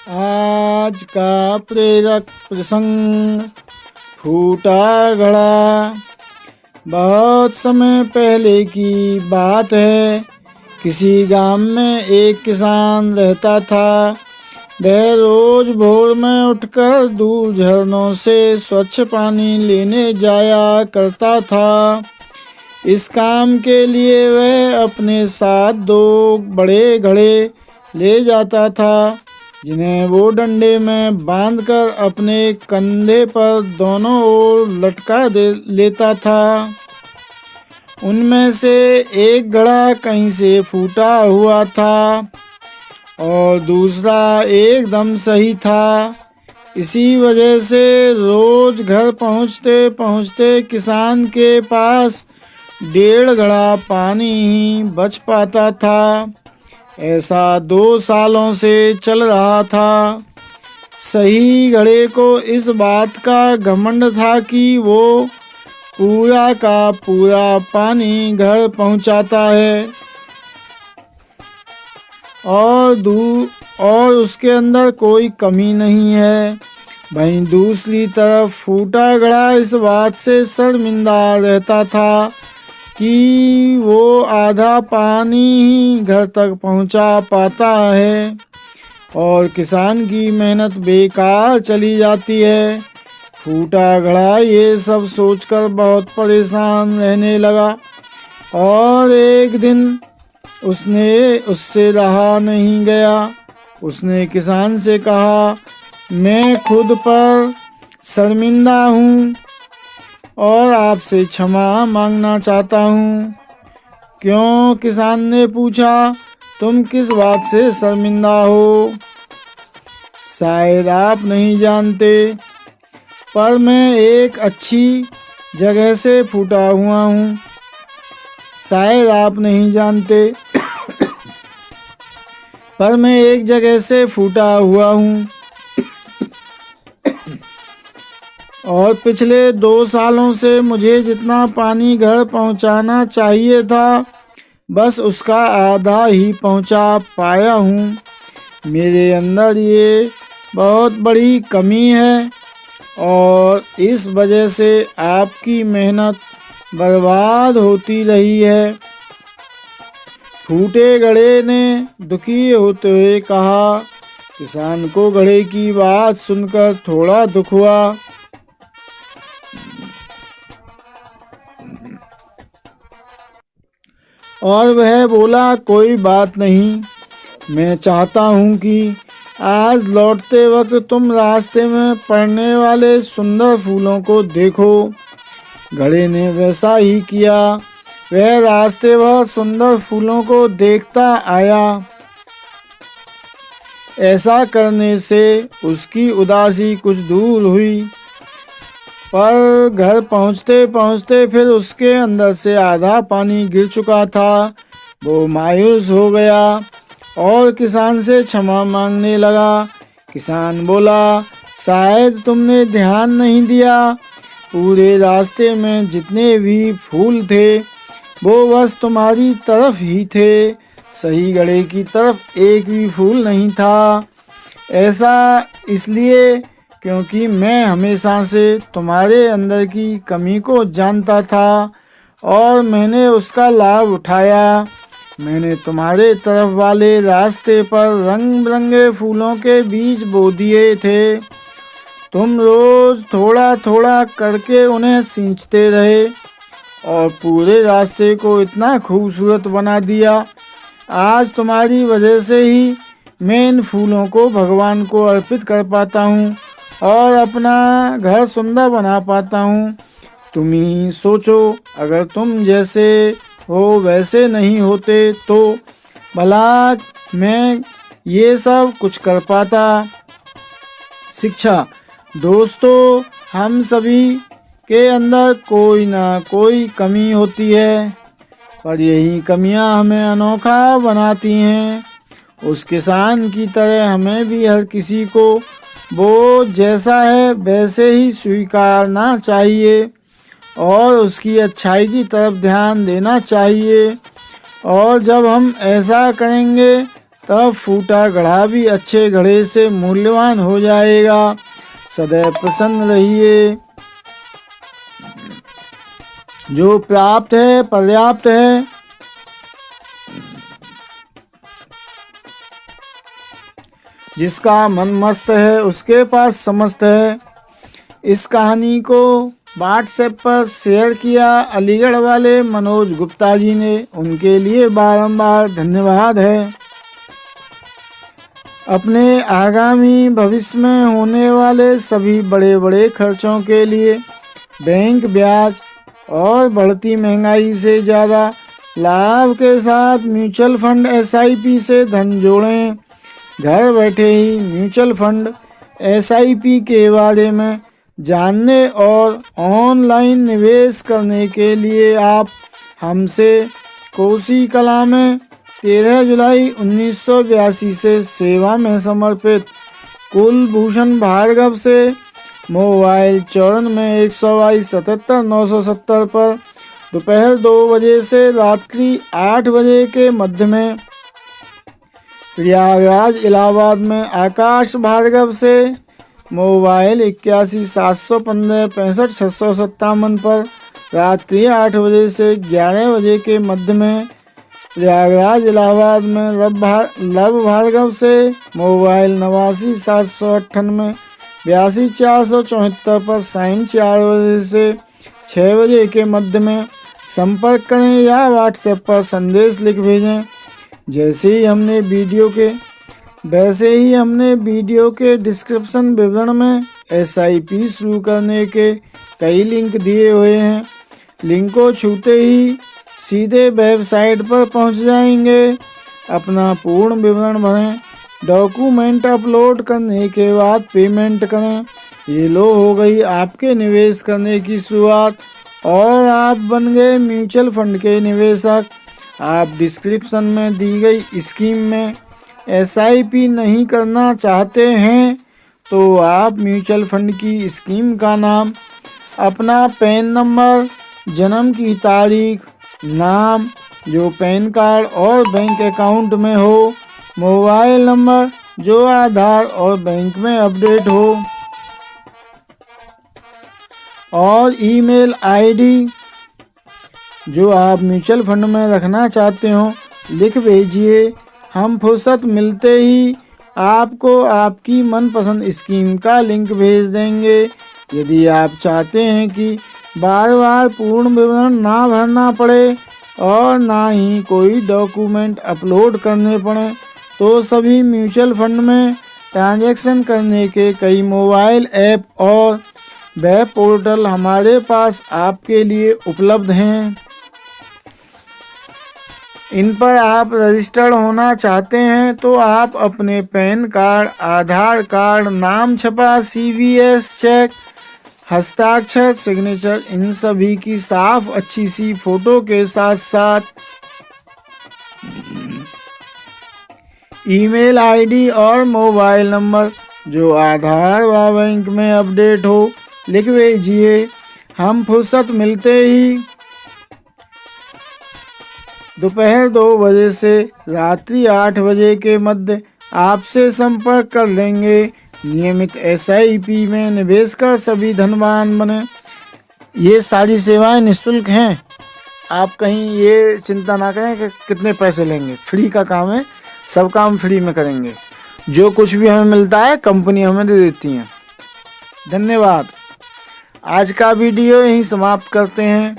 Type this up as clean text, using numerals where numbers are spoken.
आज का प्रेरक प्रसंग। फूटा घड़ा। बहुत समय पहले की बात है। किसी गांव में एक किसान रहता था। वह रोज भोर में उठकर दूर झरनों से स्वच्छ पानी लेने जाया करता था। इस काम के लिए वह अपने साथ 2 बड़े घड़े ले जाता था, जिन्हें वो डंडे में बांधकर अपने कंधे पर दोनों ओर लटका लेता था। उनमें से एक घड़ा कहीं से फूटा हुआ था और दूसरा एकदम सही था। इसी वजह से रोज घर पहुँचते पहुँचते किसान के पास 1.5 घड़ा पानी ही बच पाता था। ऐसा 2 सालों से चल रहा था। सही घड़े को इस बात का घमंड था कि वो पूरा का पूरा पानी घर पहुंचाता है और उसके अंदर कोई कमी नहीं है। वहीं दूसरी तरफ फूटा घड़ा इस बात से शर्मिंदा रहता था कि वो आधा पानी ही घर तक पहुंचा पाता है और किसान की मेहनत बेकार चली जाती है। फूटा घड़ा ये सब सोचकर बहुत परेशान रहने लगा और एक दिन उससे रहा नहीं गया। उसने किसान से कहा, मैं खुद पर शर्मिंदा हूँ और आपसे क्षमा मांगना चाहता हूँ। क्यों? किसान ने पूछा। तुम किस बात से शर्मिंदा हो? शायद आप नहीं जानते, पर मैं एक अच्छी जगह से फूटा हुआ हूँ। शायद आप नहीं जानते, पर मैं एक जगह से फूटा हुआ हूँ और पिछले 2 सालों से मुझे जितना पानी घर पहुँचाना चाहिए था, बस उसका आधा ही पहुँचा पाया हूँ। मेरे अंदर ये बहुत बड़ी कमी है और इस वजह से आपकी मेहनत बर्बाद होती रही है। फूटे घड़े ने दुखी होते हुए कहा। किसान को घड़े की बात सुनकर थोड़ा दुख हुआ। और वह बोला, कोई बात नहीं, मैं चाहता हूँ कि आज लौटते वक्त तुम रास्ते में पड़ने वाले सुंदर फूलों को देखो। घड़े ने वैसा ही किया। वह रास्ते भर सुंदर फूलों को देखता आया। ऐसा करने से उसकी उदासी कुछ दूर हुई, पर घर पहुँचते पहुँचते फिर उसके अंदर से आधा पानी गिर चुका था। वो मायूस हो गया और किसान से क्षमा मांगने लगा। किसान बोला, शायद तुमने ध्यान नहीं दिया। पूरे रास्ते में जितने भी फूल थे वो बस तुम्हारी तरफ ही थे। सही घड़े की तरफ एक भी फूल नहीं था। ऐसा इसलिए क्योंकि मैं हमेशा से तुम्हारे अंदर की कमी को जानता था और मैंने उसका लाभ उठाया। मैंने तुम्हारे तरफ वाले रास्ते पर रंग बिरंगे फूलों के बीज बो दिए थे। तुम रोज थोड़ा थोड़ा करके उन्हें सींचते रहे और पूरे रास्ते को इतना खूबसूरत बना दिया। आज तुम्हारी वजह से ही मैं इन फूलों को भगवान को अर्पित कर पाता हूँ और अपना घर सुंदर बना पाता हूँ। तुम ही सोचो, अगर तुम जैसे हो वैसे नहीं होते तो भला मैं ये सब कुछ कर पाता। शिक्षा। दोस्तों, हम सभी के अंदर कोई ना कोई कमी होती है, पर यही कमियां हमें अनोखा बनाती हैं। उस किसान की तरह हमें भी हर किसी को वो जैसा है वैसे ही स्वीकारना चाहिए और उसकी अच्छाई की तरफ ध्यान देना चाहिए। और जब हम ऐसा करेंगे तब फूटा घड़ा भी अच्छे घड़े से मूल्यवान हो जाएगा। सदैव प्रसन्न रहिए। जो प्राप्त है पर्याप्त है, जिसका मन मस्त है उसके पास समस्त है। इस कहानी को व्हाट्सएप पर शेयर किया अलीगढ़ वाले मनोज गुप्ता जी ने, उनके लिए बारंबार धन्यवाद है। अपने आगामी भविष्य में होने वाले सभी बड़े बड़े खर्चों के लिए बैंक ब्याज और बढ़ती महंगाई से ज़्यादा लाभ के साथ म्यूचुअल फंड SIP से धन जोड़ें। घर बैठे ही म्यूचुअल फंड SIP के बारे में जानने और ऑनलाइन निवेश करने के लिए आप हमसे कोसी कला में 13 जुलाई 1982 से सेवा में समर्पित कुलभूषण भार्गव से मोबाइल 94 122 77 970 पर दोपहर 2 बजे से रात्रि 8 बजे के मध्य में, प्रयागराज इलाहाबाद में आकाश भार्गव से मोबाइल 81 715 65 657 पर रात्रि 8 बजे से 11 बजे के मध्य में, प्रयागराज इलाहाबाद में लव भार्गव से मोबाइल 89 798 82 474 पर सायं 4 बजे से 6 बजे के मध्य में संपर्क करें या व्हाट्सएप पर संदेश लिख भेजें। वैसे ही हमने वीडियो के डिस्क्रिप्शन विवरण में SIP शुरू करने के कई लिंक दिए हुए हैं। लिंक को छूते ही सीधे वेबसाइट पर पहुंच जाएंगे। अपना पूर्ण विवरण भरें, डॉक्यूमेंट अपलोड करने के बाद पेमेंट करें। ये लो हो गई आपके निवेश करने की शुरुआत और आप बन गए म्यूचुअल फंड के निवेशक। आप डिस्क्रिप्शन में दी गई स्कीम में SIP नहीं करना चाहते हैं तो आप म्यूचुअल फंड की स्कीम का नाम, अपना पैन नंबर, जन्म की तारीख, नाम जो पैन कार्ड और बैंक अकाउंट में हो, मोबाइल नंबर जो आधार और बैंक में अपडेट हो और ईमेल ID जो आप म्यूचुअल फंड में रखना चाहते हो लिख भेजिए। हम फुर्सत मिलते ही आपको आपकी मनपसंद स्कीम का लिंक भेज देंगे। यदि आप चाहते हैं कि बार बार पूर्ण विवरण ना भरना पड़े और ना ही कोई डॉक्यूमेंट अपलोड करने पड़े तो सभी म्यूचुअल फंड में ट्रांजैक्शन करने के कई मोबाइल ऐप और वेब पोर्टल हमारे पास आपके लिए उपलब्ध हैं। इन पर आप रजिस्टर्ड होना चाहते हैं तो आप अपने पैन कार्ड, आधार कार्ड, नाम छपा, CVS चेक, हस्ताक्षर, सिग्नेचर, इन सभी की साफ अच्छी सी फोटो के साथ साथ ईमेल ID और मोबाइल नंबर जो आधार व बैंक में अपडेट हो लिख भेजिए। हम फुर्सत मिलते ही दोपहर 2 बजे से रात्रि 8 बजे के मध्य आपसे संपर्क कर लेंगे। नियमित SIP में निवेश कर सभी धनवान बने। ये सारी सेवाएं निःशुल्क हैं। आप कहीं ये चिंता ना करें कि कितने पैसे लेंगे। फ्री का काम है, सब काम फ्री में करेंगे। जो कुछ भी हमें मिलता है कंपनी हमें दे देती है। धन्यवाद। आज का वीडियो यहीं समाप्त करते हैं।